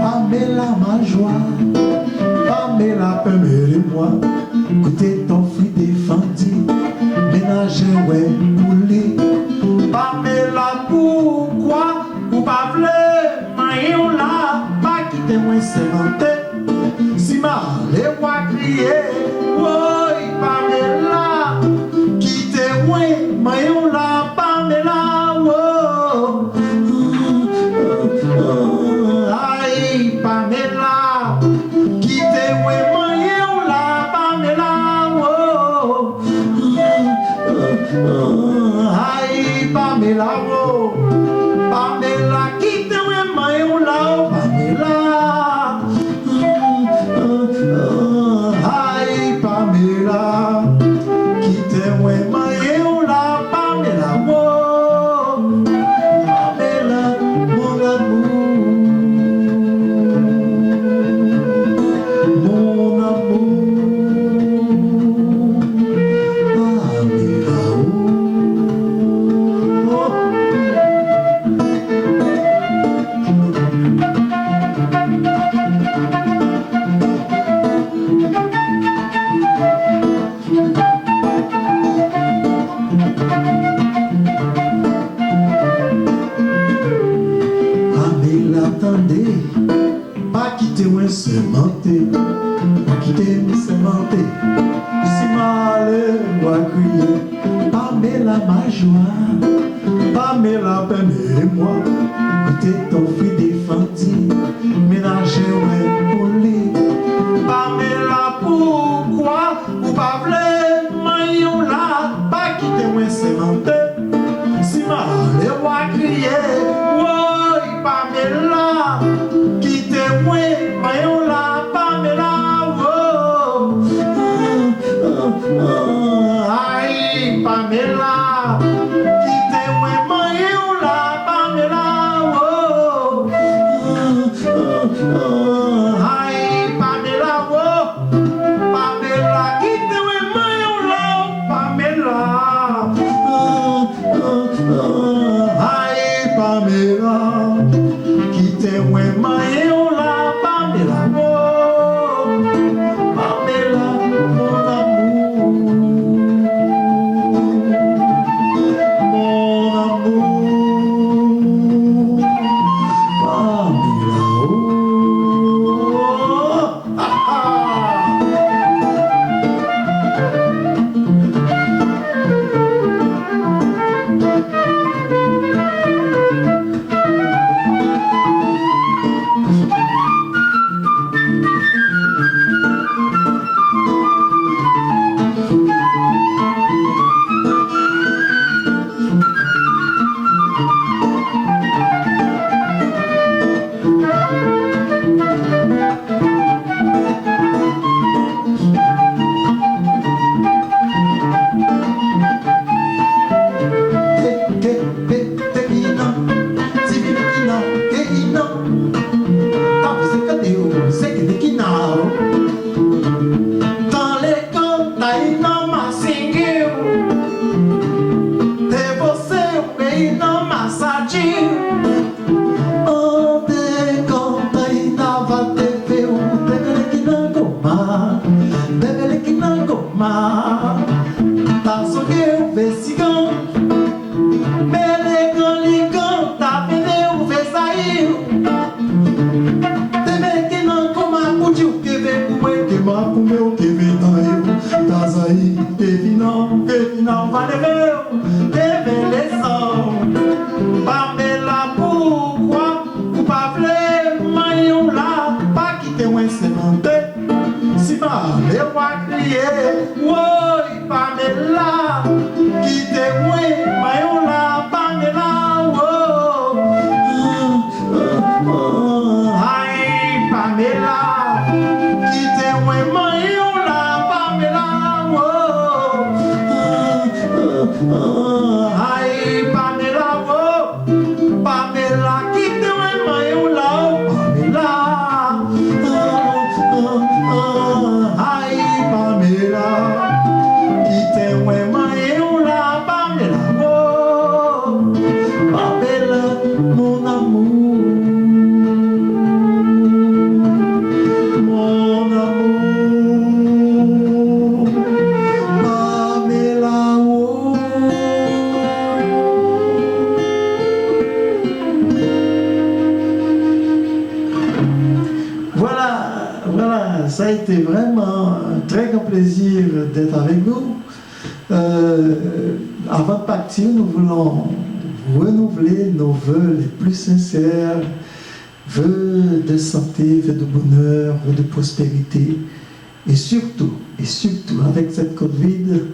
Pamela ma joie, Pamela permets-moi, goûter ton fruit défendu, ménager ouais poulet. Pamela pourquoi, ou pas vle, maillon là, pas quitter moi sémenté, si mal et moi crier, oui Pamela, quitter moi, maillon là, Pamela, oh. Pamela, quitte moi moyen la Pamela, oh, aïe Pamela, oh, Pamela, quitte moi moyen la Pamela, aïe Pamela, quitte moi moyen la Pamela, oh, Pamela, mon amour. Pas quitter moi sémenté, pas quitter moi sémenté. Si mal moi crier, Pamela ma joie, Pamela permets-moi, goûter ton fruit défendu, ménager ouais poulet. Pamela pourquoi, ou pas vle, maillon là, pas quitter moi sémenté. Si mal moi crier, ouais Pamela. Quittez-moi, maillon la Pamela, oh, aïe Pamela, quittez-moi, maillon la Pamela, oh, mais moi crier, oui, Pamela, qui te oui, Mayola, Pamela, aïe, Pamela, qui te oui, Mayola, Pamela, aïe, Pamela, Pamela, qui te oui, Mayola, Pamela, aïe, Pamela, qui te oui, Mayola, Pamela, Pamela, mon amour, mon amour, Pamela, Voilà, ça a été vraiment un très grand plaisir d'être avec vous. Avant de partir, nous voulons renouveler nos vœux les plus sincères, vœux de santé, vœux de bonheur, vœux de prospérité. Et surtout, avec cette Covid,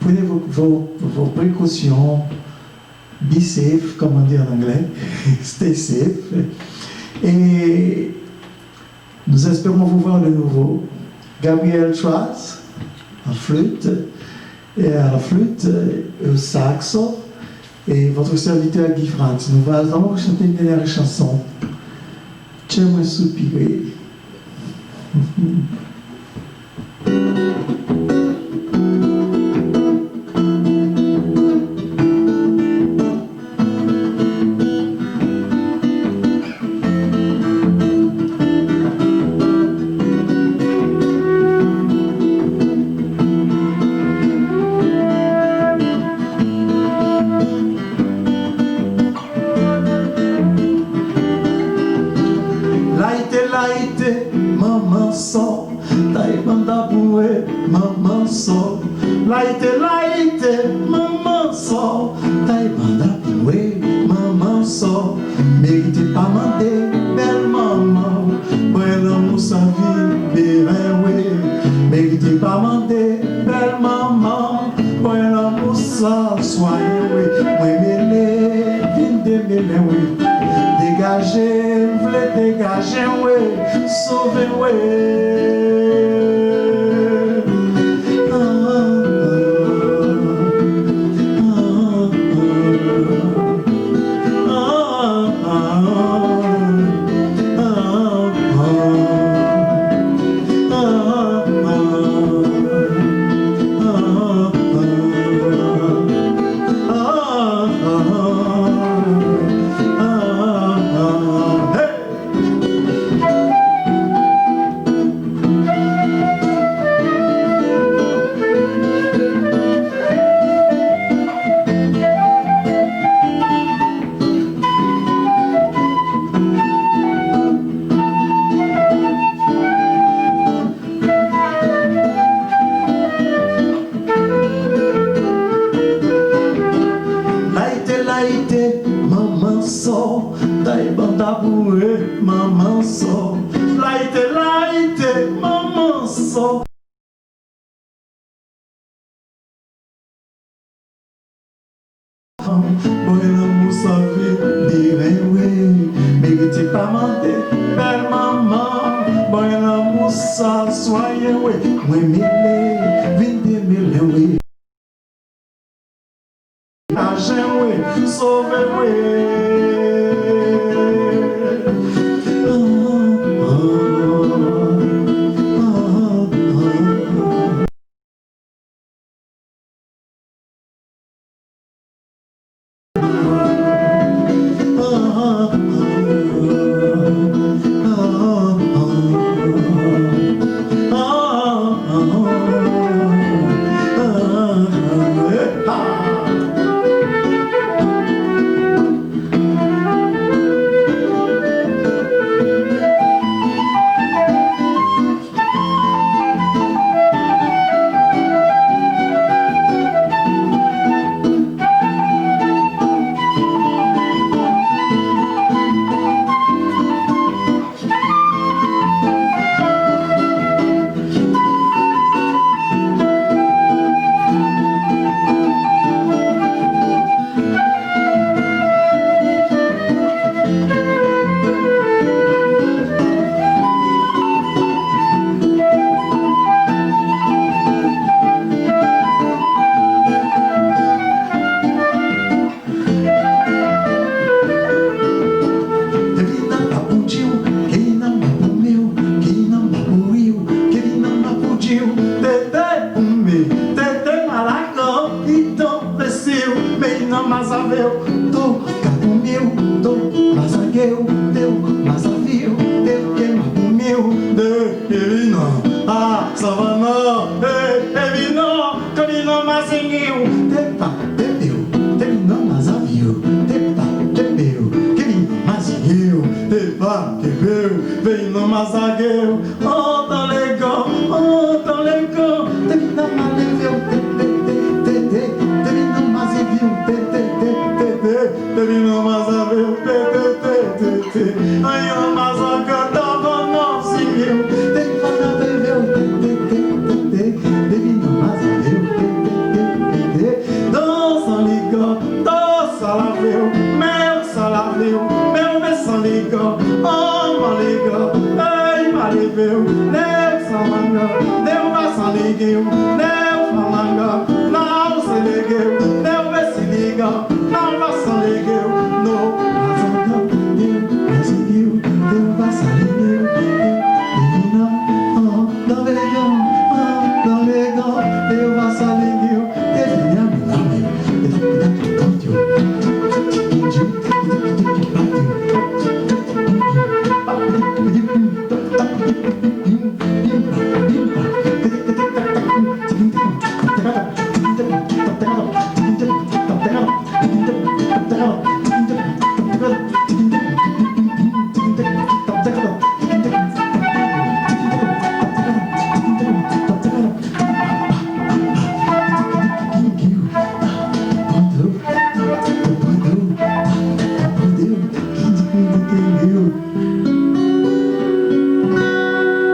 prenez vos précautions. Be safe, comme on dit en anglais. Stay safe. Et nous espérons vous voir de nouveau. Gabriel Schwartz, en flûte, et à la flûte, au saxo, et votre serviteur Guy Franz. Nous allons chanter une dernière chanson. Tiens-moi soupirer. Laite, maman so, tai banda boué, maman so. Laite, maman so, tai banda boué, maman so. Mérite pas mandé, belle maman, pour l'amour sa vie, bérin oui. Mérite pas mandé, belle maman, pour l'amour sa soyez oui. Moi mêlé, vine de mêlé oui. Dégagez, voulez dégager, ouais, sauvez, ouais. Maman so, tai banda boué, maman so. Laite, maman so. Bon l'amour sa vie, bien oui. Mérite pas mandé, belle maman. Bon l'amour ça, soyez oui. Moi mêlé, vinde mêlé oui. Agent oui, sauvez oui. Mazageu, vem no Mazageu, oh dans les gants, devina Maleveu, devina Mazeveu, devina Mazaveu, aí o Mazaga dava não se viu, devina Maleveu, devina Mazaveu, dança ligou, dança laveu, meu salaveu, meu liga, oh maliga, ei maliveu, neu salanga, neu vassaligueu, neu falanga, não se ligueu, neu se liga, não vassaligueu, no mazanga, neu vassaligueu, neu vassaligueu, divina, oh, da vegão, neu vassaligueu, divina,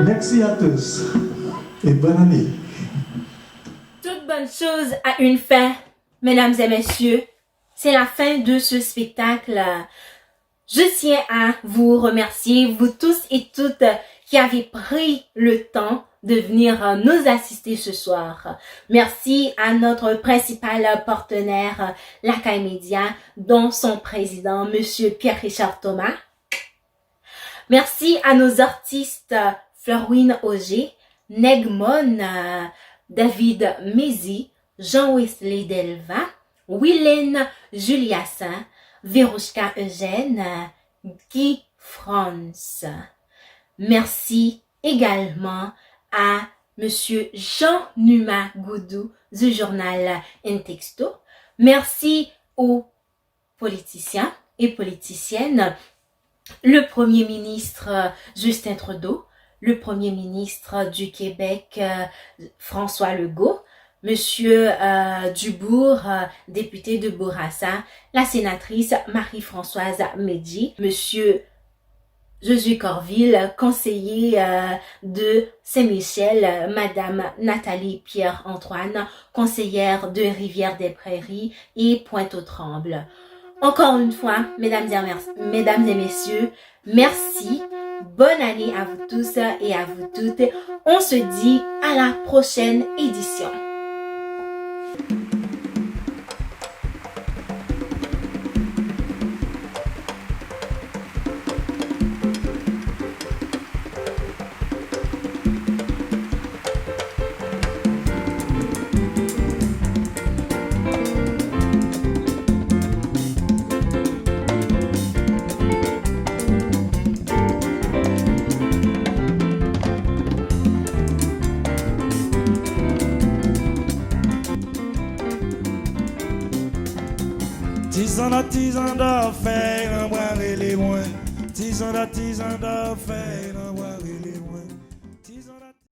Merci à tous et bonne année. Toute bonne chose a une fin, mesdames et messieurs. C'est la fin de ce spectacle. Je tiens à vous remercier, vous tous et toutes qui avez pris le temps de venir nous assister ce soir. Merci à notre principal partenaire, la CAI Média, dont son président, Monsieur Pierre-Richard Thomas. Merci à nos artistes Florwin Auger, Negmon, David Mézi, Jean-Wesley Delva, Willen Juliassin, Verouchka Eugène, Guy France. Merci également à Monsieur Jean-Numa Goudou du journal Intexto. Merci aux politiciens et politiciennes, le Premier ministre Justin Trudeau, le Premier ministre du Québec François Legault, Monsieur Dubourg, député de Bourassa, la sénatrice Marie-Françoise Medji, Monsieur Josué Corville, conseiller de Saint-Michel, Madame Nathalie Pierre-Antoine, conseillère de Rivière-des-Prairies et Pointe-aux-Trembles. Encore une fois, mesdames et messieurs, merci. Bonne année à vous tous et à vous toutes. On se dit à la prochaine édition. Tisan d'affaires, un bras les moins. Tisan d'affaires.